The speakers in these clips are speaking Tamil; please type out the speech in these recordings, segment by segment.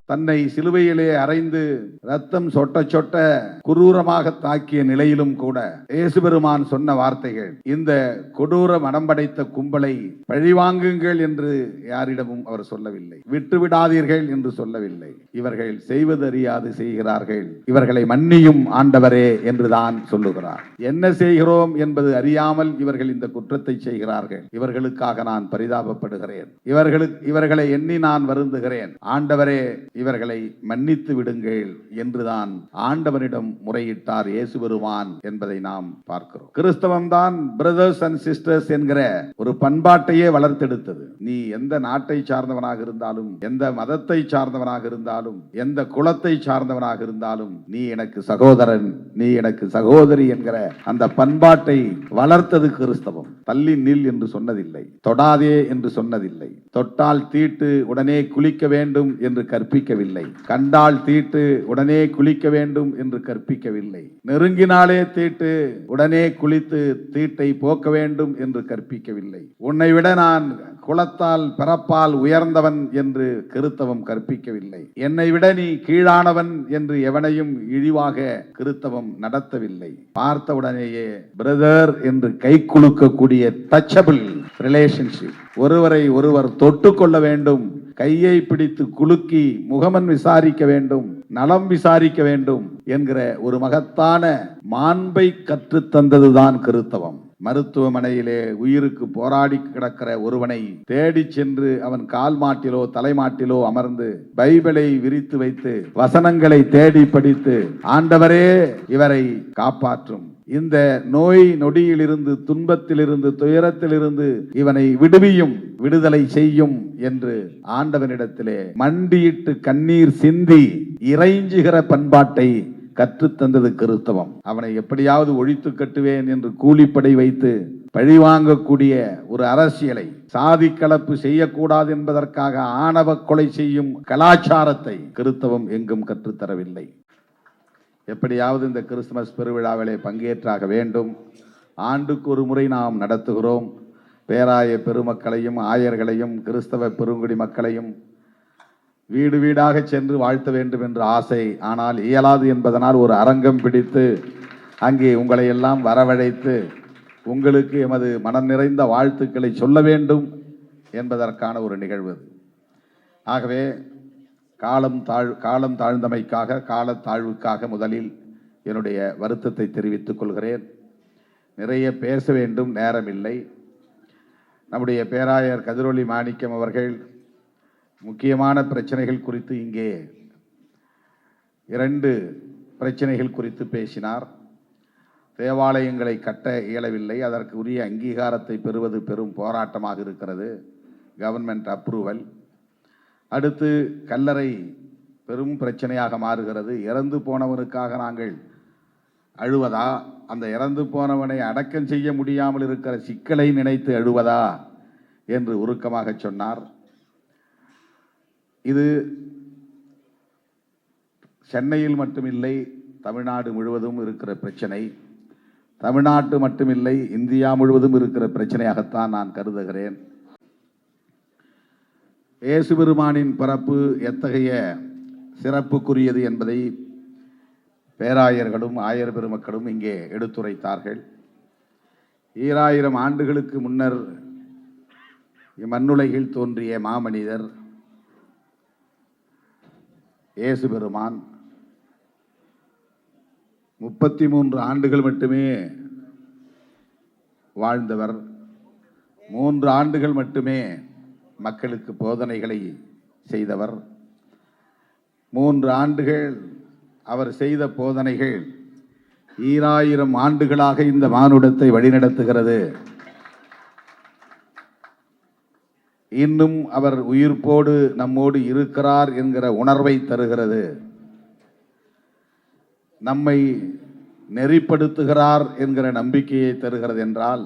தன்னை சிலுவையிலே அறைந்து ரத்தம் சொட்ட சொட்ட குரூரமாக தாக்கிய நிலையிலும் கூட இயேசு பெருமான் சொன்ன வார்த்தைகள், இந்த கொடூர மனம் படைத்த கும்பலை பழிவாங்குங்கள் என்று யாரிடமும் அவர் சொல்லவில்லை, விட்டுவிடாதீர்கள் என்று சொல்லவில்லை. இவர்கள் செய்வதறியாது செய்கிறார்கள், இவர்களை மன்னியும் ஆண்டவரே என்றுதான் சொல்லுகிறார். என்ன செய்கிறோம் என்பது அறியாமல் இவர்கள் இந்த குற்றத்தை செய்கிறார்கள். இவர்களுக்காக நான் பரிதாபப்படுகிறேன், இவர்களை எண்ணி நான் வருந்துகிறேன். ஆண்டவரே இவர்களை மன்னித்து விடுங்கள் என்றுதான் ஆண்டவனிடம் முறையிட்டார் இயேசு பெருமான் என்பதை நாம் பார்க்கிறோம். கிறிஸ்தவம் தான் பிரதர்ஸ் அண்ட் சிஸ்டர்ஸ் என்கிற ஒரு பண்பாட்டையே வளர்த்தெடுத்தது. நீ எந்த நாட்டை சார்ந்தவனாக இருந்தாலும், எந்த மதத்தை சார்ந்தவனாக இருந்தாலும், எந்த குலத்தை சார்ந்தவனாக இருந்தாலும், நீ எனக்கு சகோதரன், நீ எனக்கு சகோதரி என்கிற அந்த பண்பாட்டை வளர்த்தது கிறிஸ்தவம். தள்ளி நில் என்று சொன்னதில்லை, தொடாதே என்று சொன்னதில்லை, தொட்டால் தீட்டு உடனே குளிக்க வேண்டும் என்று கற்பிக்கவில்லை, கண்டால் தீட்டு உடனே குளிக்க வேண்டும் என்று கற்பிக்கவில்லை, நெருங்கினாலே தீட்டு உடனே குளித்து தீட்டை போக்க வேண்டும் என்று கற்பிக்கவில்லை, உன்னை விட நான் குலத்தால் பிறப்பால் உயர்ந்தவன் என்று கிறித்தவம் கற்பிக்கவில்லை, என்னை விட நீ கீழானவன் என்று எவனையும் இழிவாக கிறித்தவம் நடத்தவில்லை. பார்த்தவுடனேயே பிரதர் என்று கை குலுக்கக்கூடிய டச்சபிள் ரிலேஷன்ஷிப், ஒருவரை ஒருவர் தொட்டு கொள்ள வேண்டும், கையை பிடித்து குலுக்கி முகமன் விசாரிக்க வேண்டும், நலம் விசாரிக்க வேண்டும் என்கிற ஒரு மகத்தான மாண்பை கற்றுத்தந்ததுதான் கிறித்தவம். மருத்துவமனையிலே உயிருக்கு போராடி கிடக்கிற ஒருவனை தேடி சென்று அவன் கால் மாட்டிலோ தலைமாட்டிலோ அமர்ந்து பைபிளை விரித்து வைத்து வசனங்களை தேடி படித்து, ஆண்டவரே இவரை காப்பாற்றும், இந்த நோய் நொடியிலிருந்து, துன்பத்திலிருந்து, துயரத்திலிருந்து இவனை விடுவியும், விடுதலை செய்யும் என்று ஆண்டவனிடத்திலே மண்டியிட்டு கண்ணீர் சிந்தி இறைஞ்சுகிற பண்பாட்டை கற்றுத்தந்தது கிறிஸ்தவம். அவனை எப்படியாவது ஒழித்து கட்டுவேன் என்று கூலிப்படை வைத்து பழிவாங்கக்கூடிய ஒரு அரசியலை, சாதி கலப்பு செய்யக்கூடாது என்பதற்காக ஆணவ கொலை செய்யும் கலாச்சாரத்தை கிறிஸ்தவம் எங்கும் கற்றுத்தரவில்லை. எப்படியாவது இந்த கிறிஸ்துமஸ் பெருவிழாவிலே பங்கேற்றாக வேண்டும். ஆண்டுக்கு ஒரு முறை நாம் நடத்துகிறோம். பேராய பெருமக்களையும் ஆயர்களையும் கிறிஸ்தவ பெருங்குடி மக்களையும் வீடு வீடாக சென்று வாழ்த்த வேண்டும் என்ற ஆசை. ஆனால் இயலாது என்பதனால் ஒரு அரங்கம் பிடித்து அங்கே உங்களை எல்லாம் வரவழைத்து உங்களுக்கு எமது மனம் நிறைந்த வாழ்த்துக்களை சொல்ல வேண்டும் என்பதற்கான ஒரு நிகழ்வு. ஆகவே காலம் தாழ்ந்தமைக்காக, காலத்தாழ்வுக்காக முதலில் என்னுடைய வருத்தத்தை தெரிவித்துக் கொள்கிறேன். நிறைய பேச வேண்டும், நேரமில்லை. நம்முடைய பேராயர் கதிரொளி மாணிக்கம் அவர்கள் முக்கியமான பிரச்சனைகள் குறித்து இங்கே 2 பிரச்சனைகள் குறித்து பேசினார். தேவாலயங்களை கட்ட இயலவில்லை, அதற்கு உரிய அங்கீகாரத்தை பெறுவது பெரும் போராட்டமாக இருக்கிறது, கவர்மெண்ட் அப்ரூவல். அடுத்து கல்லறை பெரும் பிரச்சனையாக மாறுகிறது. இறந்து போனவனுக்காக நாங்கள் அழுவதா, அந்த இறந்து போனவனை அடக்கம் செய்ய முடியாமல் இருக்கிற சிக்கலை நினைத்து அழுவதா என்று உருக்கமாக சொன்னார். இது சென்னையில் மட்டுமில்லை, தமிழ்நாடு முழுவதும் இருக்கிற பிரச்சனை. தமிழ்நாட்டு மட்டுமில்லை, இந்தியா முழுவதும் இருக்கிற பிரச்சனையாகத்தான் நான் கருதுகிறேன். இயேசு பெருமானின் பிறப்பு எத்தகைய சிறப்புக்குரியது என்பதை பேராயர்களும் ஆயர் பெருமக்களும் இங்கே எடுத்துரைத்தார்கள். 2000 ஆண்டுகளுக்கு முன்னர் இம்மண்ணுலகில் தோன்றிய மாமனிதர் இயேசு பெருமான் 33 ஆண்டுகள் மட்டுமே வாழ்ந்தவர். 3 ஆண்டுகள் மட்டுமே மக்களுக்கு போதனைகளை செய்தவர். 3 ஆண்டுகள் அவர் செய்த போதனைகள் 2000 ஆண்டுகளாக இந்த மானுடத்தை வழிநடத்துகிறது. இன்னும் அவர் உயிர்ப்போடு நம்மோடு இருக்கிறார் என்கிற உணர்வை தருகிறது. நம்மை நெறிப்படுத்துகிறார் என்கிற நம்பிக்கையை தருகிறது. என்றால்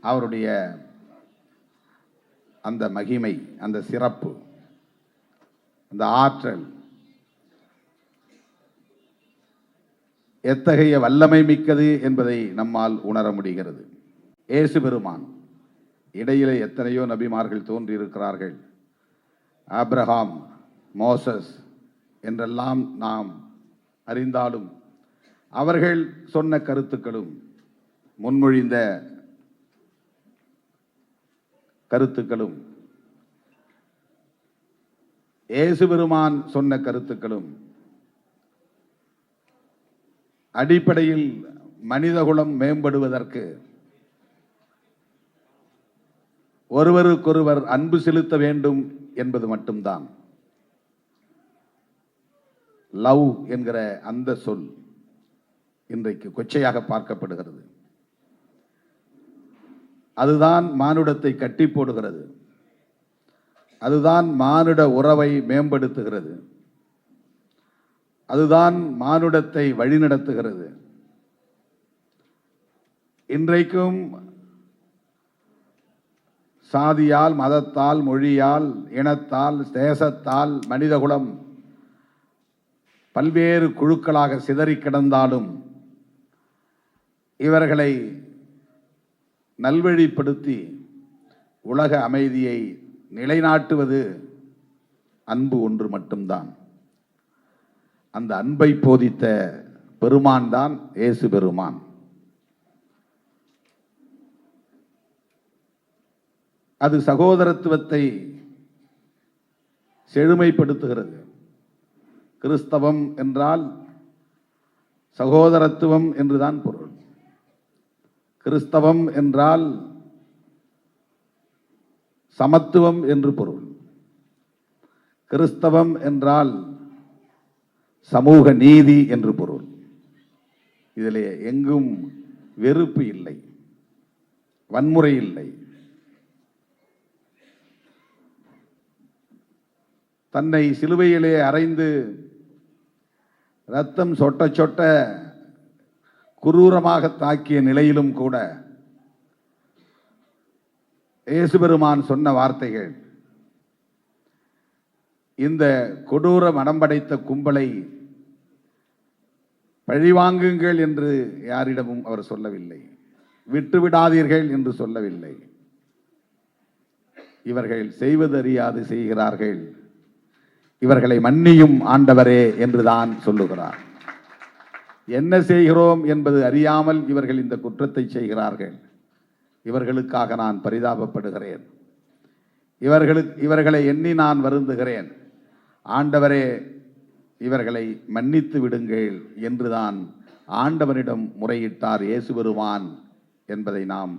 அவருடைய அந்த மகிமை, அந்த சிறப்பு, அந்த ஆற்றல் எத்தகைய வல்லமை மிக்கது என்பதை நம்மால் உணர முடிகிறது. இயேசு பெருமான், இடையிலே எத்தனையோ நபிமார்கள் தோன்றியிருக்கிறார்கள். ஆபிரகாம், மோசஸ் என்றெல்லாம் நாம் அறிந்தாலும் அவர்கள் சொன்ன கருத்துக்களும் முன்மொழிந்த கருத்துக்களும் இயேசு பெருமான் சொன்ன கருத்துக்களும் அடிப்படையில் மனிதகுலம் மேம்படுவதற்கு ஒருவருக்கொருவர் அன்பு செலுத்த வேண்டும் என்பது மட்டும்தான். லவ் என்கிற அந்த சொல் இன்றைக்கு கொச்சையாக பார்க்கப்படுகிறது. அதுதான் மானுடத்தை கட்டி போடுகிறது. அதுதான் மானுட உறவை மேம்படுத்துகிறது. அதுதான் மானுடத்தை வழிநடத்துகிறது. இன்றைக்கும் சாதியால், மதத்தால், மொழியால், இனத்தால், தேசத்தால் மனிதகுலம் பல்வேறு குழுக்களாக சிதறி கிடந்தாலும் இவர்களை நல்வழிப்படுத்தி உலக அமைதியை நிலைநாட்டுவது அன்பு ஒன்று மட்டும்தான். அந்த அன்பை போதித்த பெருமான் தான் இயேசு பெருமான். அது சகோதரத்துவத்தை செழுமைப்படுத்துகிறது. கிறிஸ்தவம் என்றால் சகோதரத்துவம் என்றுதான் பொருள். கிறிஸ்தவம் என்றால் சமத்துவம் என்று பொருள். கிறிஸ்தவம் என்றால் சமூக நீதி என்று பொருள். இதிலே எங்கும் வெறுப்பு இல்லை, வன்முறை இல்லை. தன்னை சிலுவையிலே அறைந்து இரத்தம் சொட்ட சொட்ட குரூரமாக தாக்கிய நிலையிலும் கூட இயேசு பெருமான் சொன்ன வார்த்தைகள் இந்த கொடூர மனம் படைத்த கும்பலை பழிவாங்குங்கள் என்று யாரிடமும் அவர் சொல்லவில்லை. விட்டுவிடாதீர்கள் என்று சொல்லவில்லை. இவர்கள் செய்வதறியாது செய்கிறார்கள், இவர்களை மன்னியும் ஆண்டவரே என்றுதான் சொல்லுகிறார். என்ன செய்கிறோம் என்பது அறியாமல் இவர்கள் இந்த குற்றத்தை செய்கிறார்கள். இவர்களுக்காக நான் பரிதாபப்படுகிறேன். இவர்களை எண்ணி நான் வருந்துகிறேன். ஆண்டவரே, இவர்களை மன்னித்து விடுங்கள் என்றுதான் ஆண்டவனிடம் முறையிட்டார் இயேசு பெருமான் என்பதை நாம்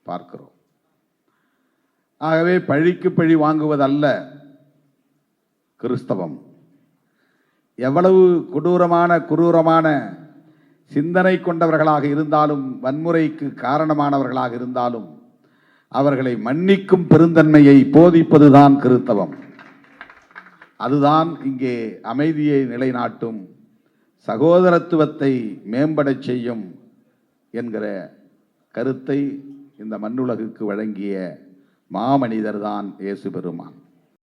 பார்க்கிறோம். ஆகவே பழிக்கு பழி வாங்குவதல்ல கிறிஸ்தவம். எவ்வளவு குரூரமான சிந்தனை கொண்டவர்களாக இருந்தாலும், வன்முறைக்கு காரணமானவர்களாக இருந்தாலும், அவர்களை மன்னிக்கும் பெருந்தன்மையை போதிப்பதுதான் கிறிஸ்தவம். அதுதான் இங்கே அமைதியை நிலைநாட்டும், சகோதரத்துவத்தை மேம்படச் செய்யும் என்கிற கருத்தை இந்த மண்ணுலகுக்கு வழங்கிய மாமனிதர் தான் இயேசு பெருமான்.